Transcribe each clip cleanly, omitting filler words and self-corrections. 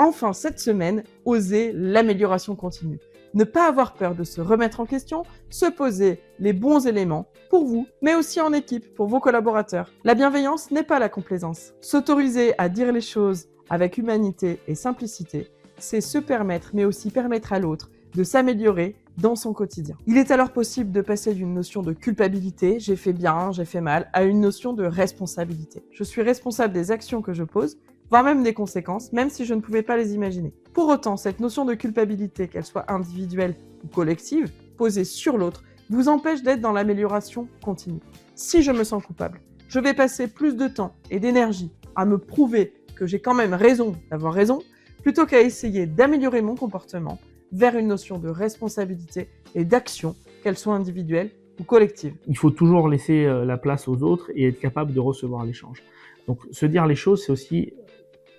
enfin cette semaine, oser l'amélioration continue. Ne pas avoir peur de se remettre en question, se poser les bons éléments pour vous, mais aussi en équipe, pour vos collaborateurs. La bienveillance n'est pas la complaisance. S'autoriser à dire les choses avec humanité et simplicité, c'est se permettre, mais aussi permettre à l'autre de s'améliorer dans son quotidien. Il est alors possible de passer d'une notion de culpabilité, j'ai fait bien, j'ai fait mal, à une notion de responsabilité. Je suis responsable des actions que je pose, voire même des conséquences, même si je ne pouvais pas les imaginer. Pour autant, cette notion de culpabilité, qu'elle soit individuelle ou collective, posée sur l'autre, vous empêche d'être dans l'amélioration continue. Si je me sens coupable, je vais passer plus de temps et d'énergie à me prouver que j'ai quand même raison d'avoir raison, plutôt qu'à essayer d'améliorer mon comportement vers une notion de responsabilité et d'action, qu'elle soit individuelle ou collective. Il faut toujours laisser la place aux autres et être capable de recevoir l'échange. Donc se dire les choses, c'est aussi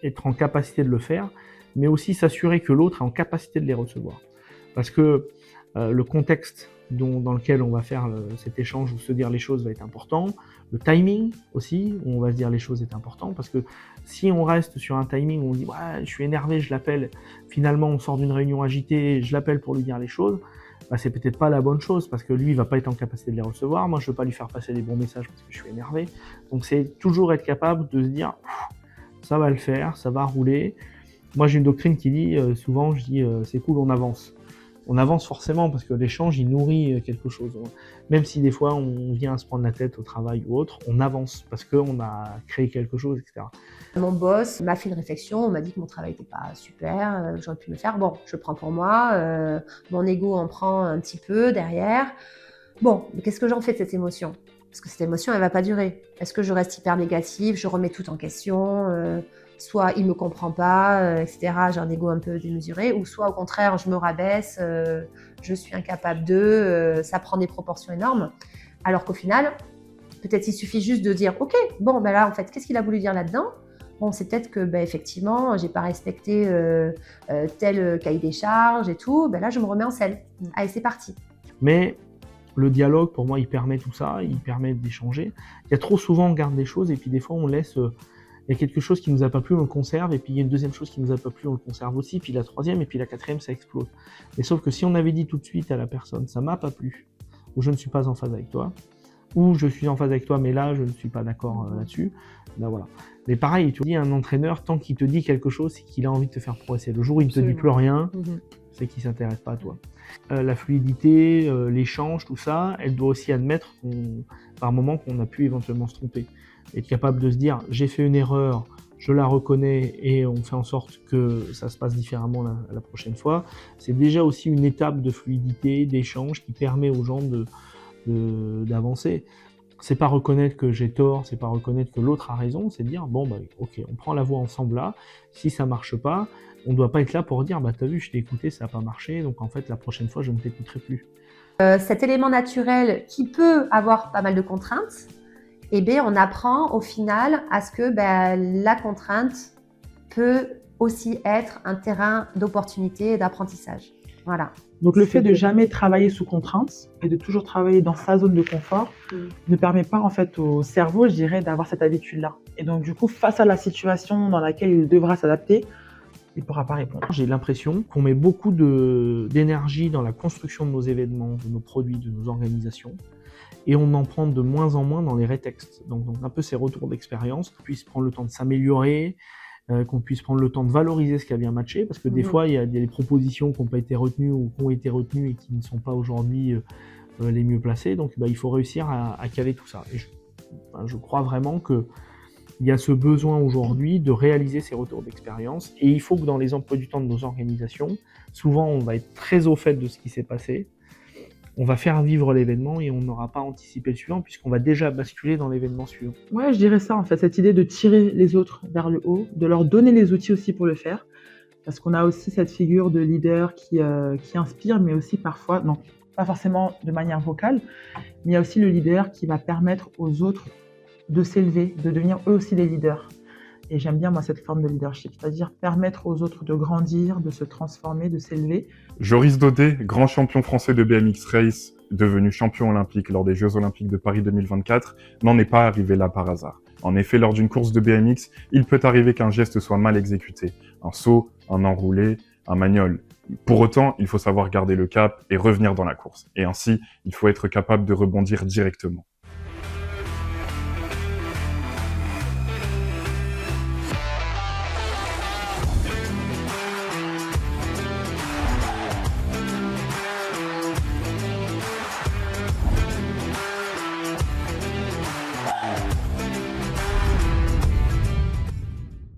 être en capacité de le faire, mais aussi s'assurer que l'autre est en capacité de les recevoir. Parce que le contexte dans lequel on va faire cet échange ou se dire les choses va être important. Le timing aussi, où on va se dire les choses est important. Parce que si on reste sur un timing où on dit ouais, je suis énervé, je l'appelle, finalement on sort d'une réunion agitée, je l'appelle pour lui dire les choses, bah, c'est peut-être pas la bonne chose parce que lui il va pas être en capacité de les recevoir. Moi je veux pas lui faire passer des bons messages parce que je suis énervé. Donc c'est toujours être capable de se dire ça va le faire, ça va rouler. Moi j'ai une doctrine qui dit souvent, je dis c'est cool, on avance. On avance forcément parce que l'échange, il nourrit quelque chose. Même si des fois, on vient à se prendre la tête au travail ou autre, on avance parce qu'on a créé quelque chose, etc. Mon boss m'a fait une réflexion, on m'a dit que mon travail n'était pas super, j'aurais pu le faire. Bon, je prends pour moi, mon ego en prend un petit peu derrière. Bon, mais qu'est-ce que j'en fais de cette émotion ? Parce que cette émotion, elle ne va pas durer. Est-ce que je reste hyper négative, je remets tout en question soit il me comprend pas, etc. J'ai un ego un peu démesuré, ou soit au contraire, je me rabaisse, je suis incapable de, ça prend des proportions énormes. Alors qu'au final, peut-être il suffit juste de dire, ok, bon, ben là, en fait, qu'est-ce qu'il a voulu dire là-dedans ? Bon, c'est peut-être que, ben, effectivement, j'ai pas respecté tel cahier des charges et tout. Ben là, je me remets en selle. Allez, c'est parti. Mais le dialogue, pour moi, il permet tout ça, il permet d'échanger. Il y a trop souvent, on garde des choses et puis des fois, on laisse. Il y a quelque chose qui nous a pas plu, on le conserve, et puis il y a une deuxième chose qui nous a pas plu, on le conserve aussi, puis la troisième, et puis la quatrième, ça explose. Mais sauf que si on avait dit tout de suite à la personne, ça m'a pas plu, ou je ne suis pas en phase avec toi, ou je suis en phase avec toi, mais là, je ne suis pas d'accord là-dessus, ben voilà. Mais pareil, tu dis à un entraîneur, tant qu'il te dit quelque chose, c'est qu'il a envie de te faire progresser. Le jour où il ne te dit plus rien, c'est qu'il s'intéresse pas à toi. La fluidité, l'échange, tout ça, elle doit aussi admettre par moment qu'on a pu éventuellement se tromper. Être capable de se dire j'ai fait une erreur, je la reconnais et on fait en sorte que ça se passe différemment la prochaine fois. C'est déjà aussi une étape de fluidité, d'échange qui permet aux gens d'avancer. C'est pas reconnaître que j'ai tort, c'est pas reconnaître que l'autre a raison, c'est dire bon bah ok, on prend la voie ensemble là. Si ça marche pas, on doit pas être là pour dire bah t'as vu, je t'ai écouté, ça a pas marché, donc en fait la prochaine fois je ne t'écouterai plus. Cet élément naturel qui peut avoir pas mal de contraintes, eh bien, on apprend au final à ce que la contrainte peut aussi être un terrain d'opportunité et d'apprentissage. Voilà. Donc le fait de jamais travailler sous contrainte et de toujours travailler dans sa zone de confort ne permet pas en fait au cerveau, je dirais, d'avoir cette habitude-là. Et donc du coup, face à la situation dans laquelle il devra s'adapter, il ne pourra pas répondre. J'ai l'impression qu'on met beaucoup d'énergie dans la construction de nos événements, de nos produits, de nos organisations. Et on en prend de moins en moins dans les rétextes. Donc un peu ces retours d'expérience, qu'on puisse prendre le temps de s'améliorer, qu'on puisse prendre le temps de valoriser ce qui a bien matché, parce que des fois, il y a des propositions qui n'ont pas été retenues ou qui ont été retenues et qui ne sont pas aujourd'hui les mieux placées. Donc il faut réussir à caler tout ça. Et je crois vraiment qu'il y a ce besoin aujourd'hui de réaliser ces retours d'expérience. Et il faut que dans les emplois du temps de nos organisations, souvent on va être très au fait de ce qui s'est passé, on va faire vivre l'événement et on n'aura pas anticipé le suivant puisqu'on va déjà basculer dans l'événement suivant. Ouais, je dirais ça en fait, cette idée de tirer les autres vers le haut, de leur donner les outils aussi pour le faire, parce qu'on a aussi cette figure de leader qui inspire, mais aussi parfois, non, pas forcément de manière vocale, mais il y a aussi le leader qui va permettre aux autres de s'élever, de devenir eux aussi des leaders. Et j'aime bien, moi, cette forme de leadership, c'est-à-dire permettre aux autres de grandir, de se transformer, de s'élever. Joris Daudet, grand champion français de BMX Race, devenu champion olympique lors des Jeux Olympiques de Paris 2024, n'en est pas arrivé là par hasard. En effet, lors d'une course de BMX, il peut arriver qu'un geste soit mal exécuté. un saut, un enroulé, un magnol. Pour autant, il faut savoir garder le cap et revenir dans la course. Et ainsi, il faut être capable de rebondir directement.